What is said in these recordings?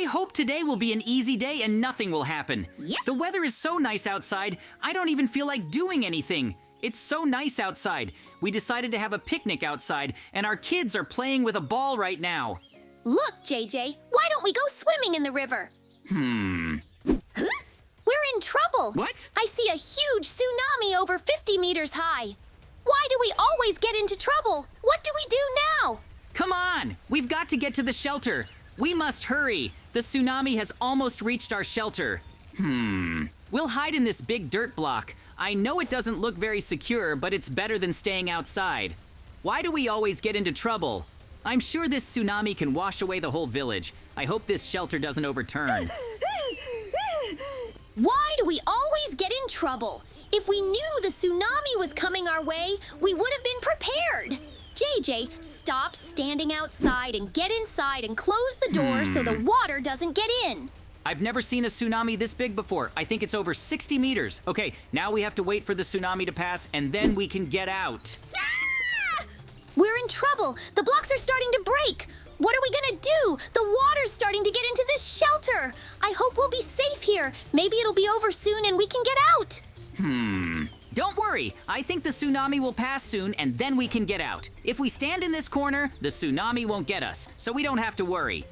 I hope today will be an easy day and nothing will happen. Yep. The weather is so nice outside, I don't even feel like doing anything. It's so nice outside. We decided to have a picnic outside, and our kids are playing with a ball right now. Look, JJ, why don't we go swimming in the river? Huh? We're in trouble. What? I see a huge tsunami over 50 meters high. Why do we always get into trouble? What do we do now? Come on! We've got to get to the shelter. We must hurry. The tsunami has almost reached our shelter. We'll hide in this big dirt block. I know it doesn't look very secure, but it's better than staying outside. Why do we always get into trouble? I'm sure this tsunami can wash away the whole village. I hope this shelter doesn't overturn. Why do we always get in trouble? If we knew the tsunami was coming our way, we would have been prepared. JJ, stop standing outside and get inside and close the door so the water doesn't get in. I've never seen a tsunami this big before. I think it's over 60 meters. Okay, now we have to wait for the tsunami to pass and then we can get out. Ah! We're in trouble. The blocks are starting to break. What are we gonna do? The water's starting to get into this shelter. I hope we'll be safe here. Maybe it'll be over soon and we can get out. Don't worry, I think the tsunami will pass soon and then we can get out. If we stand in this corner, the tsunami won't get us, so we don't have to worry.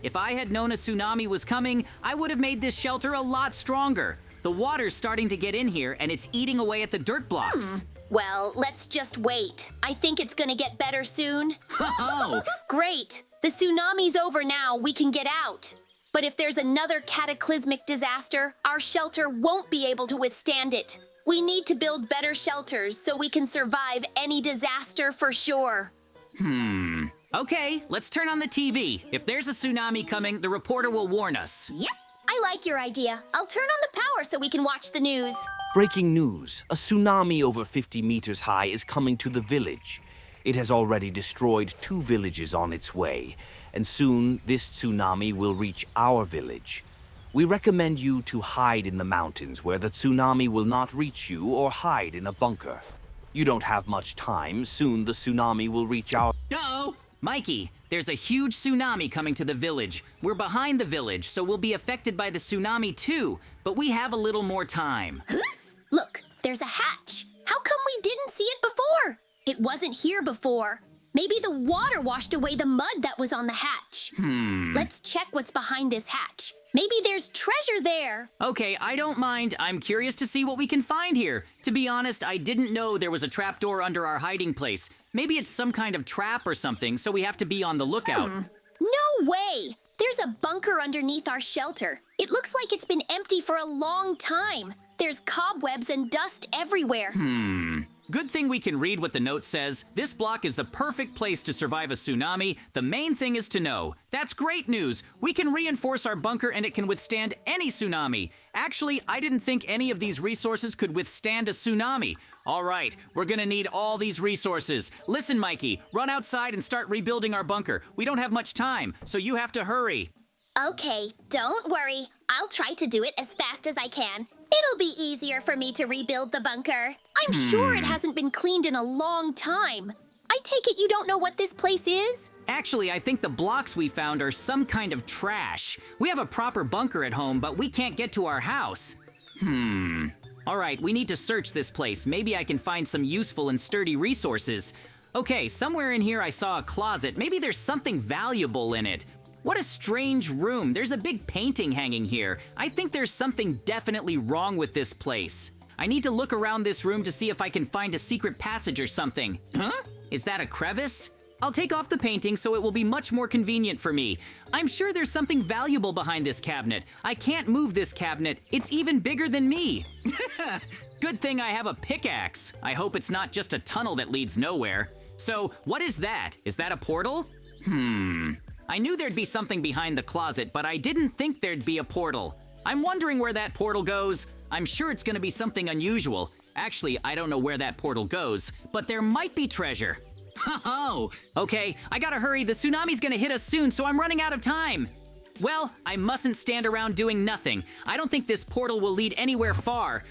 If I had known a tsunami was coming, I would have made this shelter a lot stronger. The water's starting to get in here and it's eating away at the dirt blocks. Well, let's just wait. I think it's gonna get better soon. Oh, Great! The tsunami's over now, we can get out. But if there's another cataclysmic disaster, our shelter won't be able to withstand it. We need to build better shelters so we can survive any disaster for sure. okay, let's turn on the TV. If there's a tsunami coming, the reporter will warn us. Yep, I like your idea. I'll turn on the power so we can watch the news. Breaking news. A tsunami over 50 meters high is coming to the village. It has already destroyed 2 villages on its way, and soon this tsunami will reach our village. We recommend you to hide in the mountains where the tsunami will not reach you, or hide in a bunker. You don't have much time. Soon the tsunami will reach our... Uh-oh! Mikey, there's a huge tsunami coming to the village. We're behind the village, so we'll be affected by the tsunami too, but we have a little more time. Look, there's a hatch. How come we didn't see it before? It wasn't here before. Maybe the water washed away the mud that was on the hatch. Let's check what's behind this hatch. Maybe there's treasure there. Okay, I don't mind. I'm curious to see what we can find here. To be honest, I didn't know there was a trapdoor under our hiding place. Maybe it's some kind of trap or something, so we have to be on the lookout. No way! There's a bunker underneath our shelter. It looks like it's been empty for a long time. There's cobwebs and dust everywhere. Good thing we can read what the note says. This block is the perfect place to survive a tsunami. The main thing is to know. That's great news. We can reinforce our bunker and it can withstand any tsunami. Actually, I didn't think any of these resources could withstand a tsunami. All right, we're gonna need all these resources. Listen, Mikey, run outside and start rebuilding our bunker. We don't have much time, so you have to hurry. Okay, don't worry. I'll try to do it as fast as I can. It'll be easier for me to rebuild the bunker. I'm sure it hasn't been cleaned in a long time. I take it you don't know what this place is? Actually, I think the blocks we found are some kind of trash. We have a proper bunker at home, but we can't get to our house. All right, we need to search this place. Maybe I can find some useful and sturdy resources. Okay, somewhere in here I saw a closet. Maybe there's something valuable in it. What a strange room. There's a big painting hanging here. I think there's something definitely wrong with this place. I need to look around this room to see if I can find a secret passage or something. Huh? Is that a crevice? I'll take off the painting so it will be much more convenient for me. I'm sure there's something valuable behind this cabinet. I can't move this cabinet. It's even bigger than me. Good thing I have a pickaxe. I hope it's not just a tunnel that leads nowhere. So, what is that? Is that a portal? I knew there'd be something behind the closet, but I didn't think there'd be a portal. I'm wondering where that portal goes. I'm sure it's gonna be something unusual. Actually, I don't know where that portal goes, but there might be treasure. Oh, okay, I gotta hurry. The tsunami's gonna hit us soon, so I'm running out of time. Well, I mustn't stand around doing nothing. I don't think this portal will lead anywhere far.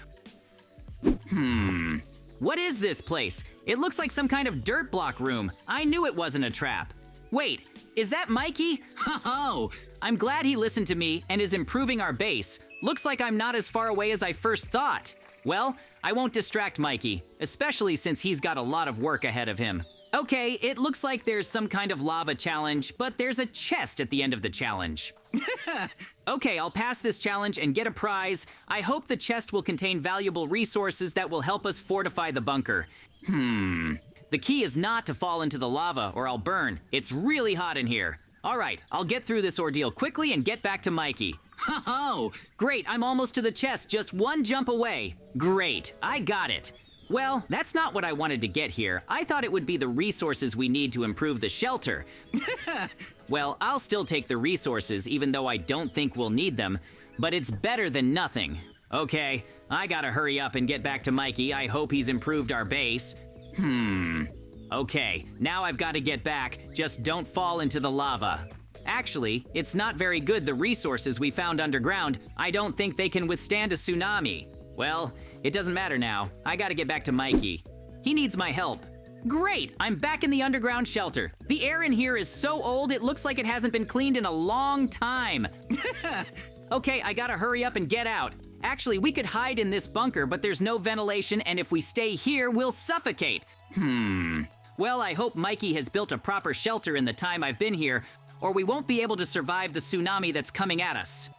What is this place? It looks like some kind of dirt block room. I knew it wasn't a trap. Wait, is that Mikey? Oh, I'm glad he listened to me and is improving our base. Looks like I'm not as far away as I first thought. Well, I won't distract Mikey, especially since he's got a lot of work ahead of him. Okay, it looks like there's some kind of lava challenge, but there's a chest at the end of the challenge. Okay, I'll pass this challenge and get a prize. I hope the chest will contain valuable resources that will help us fortify the bunker. The key is not to fall into the lava or I'll burn. It's really hot in here. All right, I'll get through this ordeal quickly and get back to Mikey. Oh, great, I'm almost to the chest, just one jump away. Great, I got it. Well, that's not what I wanted to get here. I thought it would be the resources we need to improve the shelter. Well, I'll still take the resources even though I don't think we'll need them, but it's better than nothing. Okay, I gotta hurry up and get back to Mikey. I hope he's improved our base. Okay, now I've got to get back. Just don't fall into the lava. Actually, it's not very good, the resources we found underground. I don't think they can withstand a tsunami. Well, it doesn't matter now. I gotta get back to Mikey. He needs my help. Great! I'm back in the underground shelter. The air in here is so old it looks like it hasn't been cleaned in a long time. Okay, I gotta hurry up and get out. Actually, we could hide in this bunker, but there's no ventilation, and if we stay here, we'll suffocate. Well, I hope Mikey has built a proper shelter in the time I've been here, or we won't be able to survive the tsunami that's coming at us.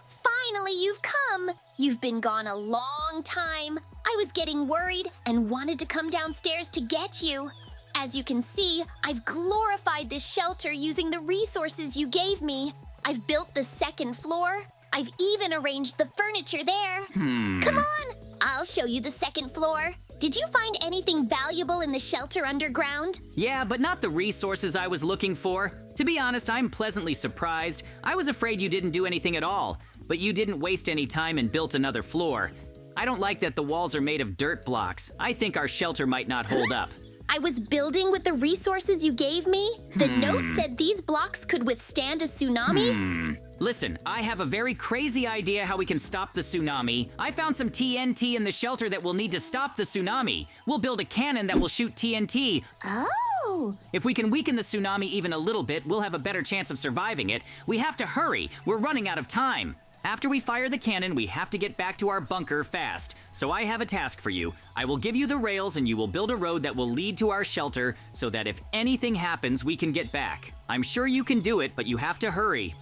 Finally, you've come. You've been gone a long time. I was getting worried and wanted to come downstairs to get you. As you can see, I've glorified this shelter using the resources you gave me. I've built the second floor. I've even arranged the furniture there. Come on, I'll show you the second floor. Did you find anything valuable in the shelter underground? Yeah, but not the resources I was looking for. To be honest, I'm pleasantly surprised. I was afraid you didn't do anything at all, but you didn't waste any time and built another floor. I don't like that the walls are made of dirt blocks. I think our shelter might not hold up. I was building with the resources you gave me. The note said these blocks could withstand a tsunami. Listen, I have a very crazy idea how we can stop the tsunami. I found some TNT in the shelter that we'll need to stop the tsunami. We'll build a cannon that will shoot TNT. Oh. If we can weaken the tsunami even a little bit, we'll have a better chance of surviving it. We have to hurry. We're running out of time. After we fire the cannon, we have to get back to our bunker fast. So I have a task for you. I will give you the rails and you will build a road that will lead to our shelter so that if anything happens, we can get back. I'm sure you can do it, but you have to hurry.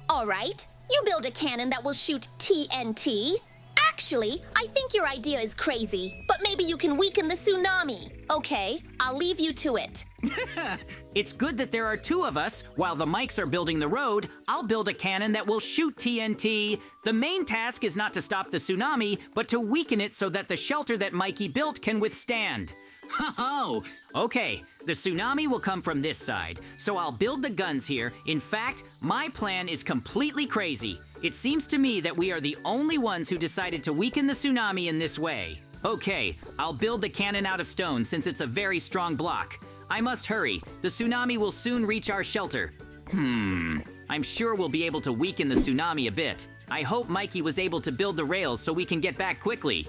All right. You build a cannon that will shoot TNT. Actually, I think your idea is crazy, but maybe you can weaken the tsunami. Okay, I'll leave you to it. It's good that there are two of us. While the mics are building the road, I'll build a cannon that will shoot TNT. The main task is not to stop the tsunami, but to weaken it so that the shelter that Mikey built can withstand. Oh, okay, the tsunami will come from this side, so I'll build the guns here. In fact, my plan is completely crazy. It seems to me that we are the only ones who decided to weaken the tsunami in this way. Okay, I'll build the cannon out of stone since it's a very strong block. I must hurry. The tsunami will soon reach our shelter. I'm sure we'll be able to weaken the tsunami a bit. I hope Mikey was able to build the rails so we can get back quickly.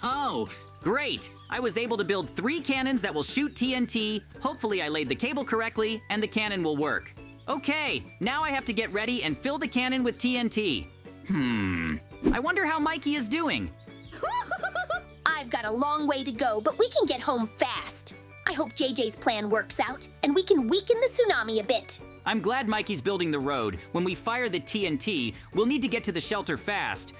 Oh, great! I was able to build 3 cannons that will shoot TNT. Hopefully I laid the cable correctly and the cannon will work. Okay, now I have to get ready and fill the cannon with TNT. I wonder how Mikey is doing. I've got a long way to go, but we can get home fast. I hope JJ's plan works out, and we can weaken the tsunami a bit. I'm glad Mikey's building the road. When we fire the TNT, we'll need to get to the shelter fast.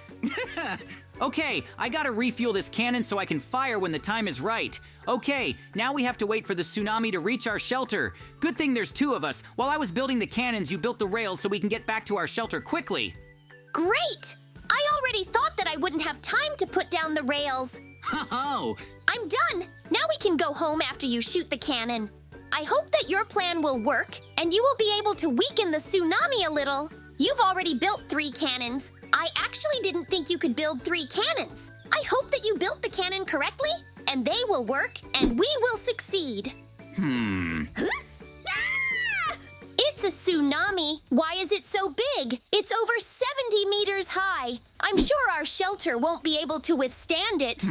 Okay, I gotta refuel this cannon so I can fire when the time is right. Okay, now we have to wait for the tsunami to reach our shelter. Good thing there's 2 of us. While I was building the cannons, you built the rails so we can get back to our shelter quickly. Great! I already thought that I wouldn't have time to put down the rails. Oh, I'm done! Now we can go home after you shoot the cannon. I hope that your plan will work, and you will be able to weaken the tsunami a little. You've already built 3 cannons. I actually didn't think you could build 3 cannons. I hope that you built the cannon correctly, and they will work, and we will succeed. Ah! It's a tsunami. Why is it so big? It's over 70 meters high. I'm sure our shelter won't be able to withstand it.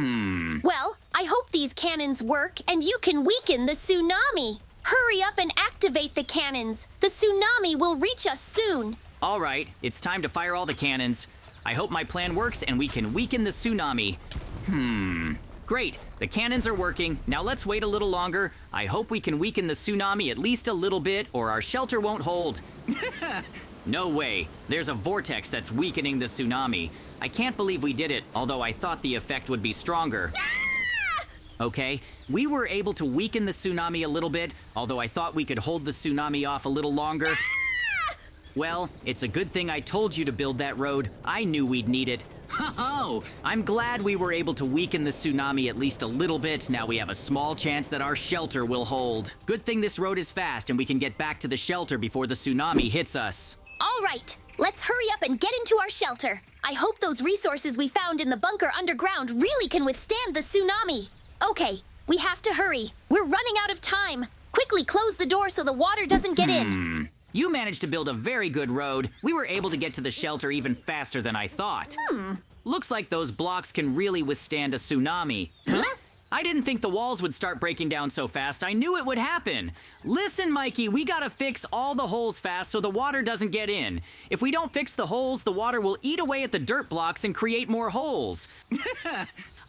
Well, I hope these cannons work, and you can weaken the tsunami. Hurry up and activate the cannons. The tsunami will reach us soon. All right, it's time to fire all the cannons. I hope my plan works and we can weaken the tsunami. Great, the cannons are working. Now let's wait a little longer. I hope we can weaken the tsunami at least a little bit or our shelter won't hold. No way, there's a vortex that's weakening the tsunami. I can't believe we did it, although I thought the effect would be stronger. Okay, we were able to weaken the tsunami a little bit, although I thought we could hold the tsunami off a little longer. Well, it's a good thing I told you to build that road. I knew we'd need it. Oh, I'm glad we were able to weaken the tsunami at least a little bit. Now we have a small chance that our shelter will hold. Good thing this road is fast and we can get back to the shelter before the tsunami hits us. All right, let's hurry up and get into our shelter. I hope those resources we found in the bunker underground really can withstand the tsunami. Okay, we have to hurry. We're running out of time. Quickly close the door so the water doesn't get in. You managed to build a very good road. We were able to get to the shelter even faster than I thought. Looks like those blocks can really withstand a tsunami. Huh? I didn't think the walls would start breaking down so fast. I knew it would happen. Listen, Mikey, we gotta fix all the holes fast so the water doesn't get in. If we don't fix the holes, the water will eat away at the dirt blocks and create more holes.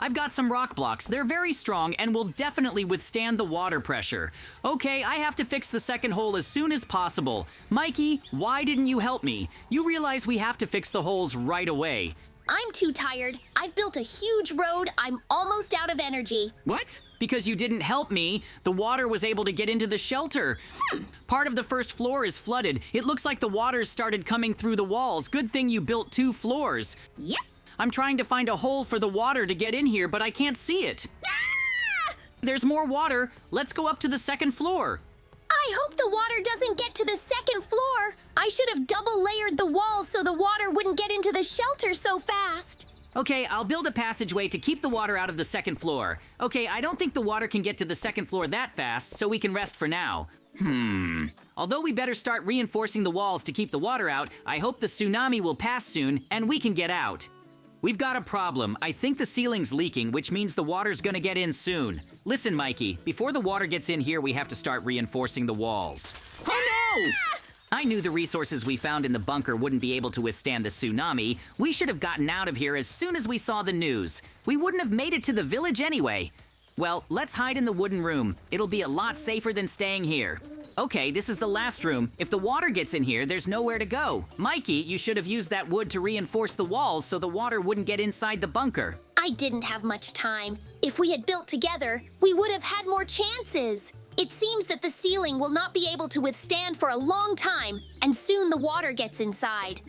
I've got some rock blocks. They're very strong and will definitely withstand the water pressure. Okay, I have to fix the second hole as soon as possible. Mikey, why didn't you help me? You realize we have to fix the holes right away. I'm too tired. I've built a huge road. I'm almost out of energy. What? Because you didn't help me, the water was able to get into the shelter. Part of the first floor is flooded. It looks like the water started coming through the walls. Good thing you built 2 floors. Yep. I'm trying to find a hole for the water to get in here, but I can't see it. There's more water. Let's go up to the second floor. I hope the water doesn't get to the second floor. I should have double layered the walls so the water wouldn't get into the shelter so fast. Okay, I'll build a passageway to keep the water out of the second floor. Okay, I don't think the water can get to the second floor that fast, so we can rest for now. Although we better start reinforcing the walls to keep the water out, I hope the tsunami will pass soon and we can get out. We've got a problem. I think the ceiling's leaking, which means the water's gonna get in soon. Listen, Mikey, before the water gets in here, we have to start reinforcing the walls. Oh no! I knew the resources we found in the bunker wouldn't be able to withstand the tsunami. We should have gotten out of here as soon as we saw the news. We wouldn't have made it to the village anyway. Well, let's hide in the wooden room. It'll be a lot safer than staying here. Okay, this is the last room. If the water gets in here, there's nowhere to go. Mikey, you should have used that wood to reinforce the walls so the water wouldn't get inside the bunker. I didn't have much time. If we had built together, we would have had more chances. It seems that the ceiling will not be able to withstand for a long time, and soon the water gets inside.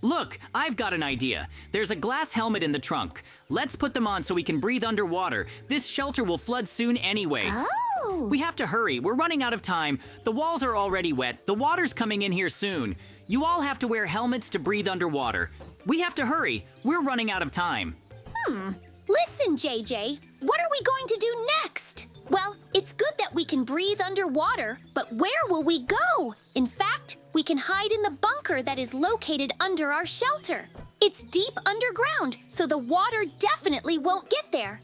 Look, I've got an idea. There's a glass helmet in the trunk. Let's put them on so we can breathe underwater. This shelter will flood soon anyway. Oh! We have to hurry. We're running out of time. The walls are already wet. The water's coming in here soon. You all have to wear helmets to breathe underwater. We have to hurry. We're running out of time. Listen, JJ, what are we going to do next? Well, it's good that we can breathe underwater, but where will we go? In fact, we can hide in the bunker that is located under our shelter. It's deep underground, so the water definitely won't get there.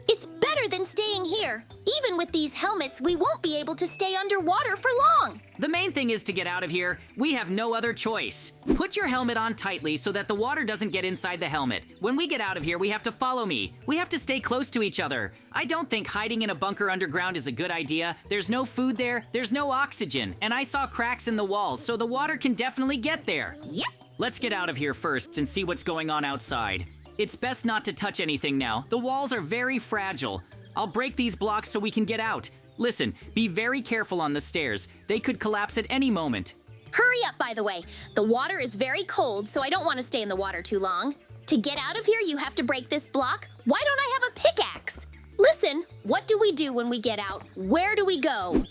It's better than staying here. Even with these helmets, we won't be able to stay underwater for long. The main thing is to get out of here. We have no other choice. Put your helmet on tightly so that the water doesn't get inside the helmet. When we get out of here, we have to follow me. We have to stay close to each other. I don't think hiding in a bunker underground is a good idea. There's no food there, there's no oxygen, and I saw cracks in the walls, so the water can definitely get there. Yep. Let's get out of here first and see what's going on outside. It's best not to touch anything now. The walls are very fragile. I'll break these blocks so we can get out. Listen, be very careful on the stairs. They could collapse at any moment. Hurry up, by the way. The water is very cold, so I don't want to stay in the water too long. To get out of here, you have to break this block. Why don't I have a pickaxe? Listen, what do we do when we get out? Where do we go?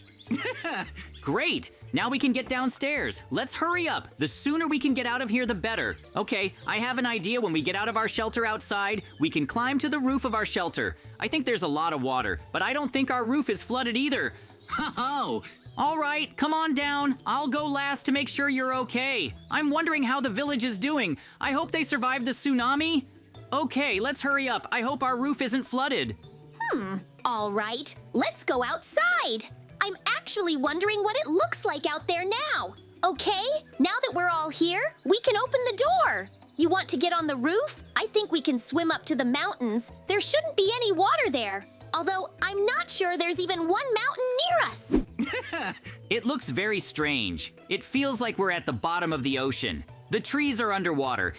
Great! Now we can get downstairs. Let's hurry up. The sooner we can get out of here, the better. Okay, I have an idea. When we get out of our shelter outside, we can climb to the roof of our shelter. I think there's a lot of water, but I don't think our roof is flooded either. Ho-ho! All right, come on down. I'll go last to make sure you're okay. I'm wondering how the village is doing. I hope they survived the tsunami. Okay, let's hurry up. I hope our roof isn't flooded. All right, let's go outside. I'm actually wondering what it looks like out there now. Okay, now that we're all here, we can open the door. You want to get on the roof? I think we can swim up to the mountains. There shouldn't be any water there. Although I'm not sure there's even one mountain near us. It looks very strange. It feels like we're at the bottom of the ocean. The trees are underwater.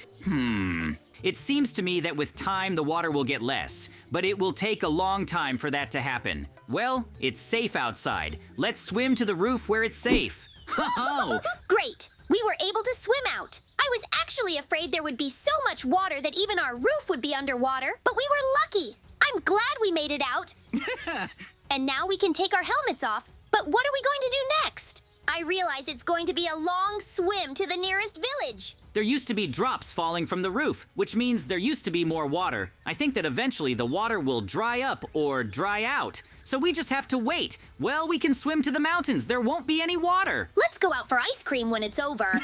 It seems to me that with time the water will get less, but it will take a long time for that to happen. Well, it's safe outside. Let's swim to the roof where it's safe. Ho-ho! Great! We were able to swim out. I was actually afraid there would be so much water that even our roof would be underwater, but we were lucky. I'm glad we made it out. And now we can take our helmets off, but what are we going to do next? I realize it's going to be a long swim to the nearest village. There used to be drops falling from the roof, which means there used to be more water. I think that eventually the water will dry up or dry out. So we just have to wait. Well, we can swim to the mountains. There won't be any water. Let's go out for ice cream when it's over.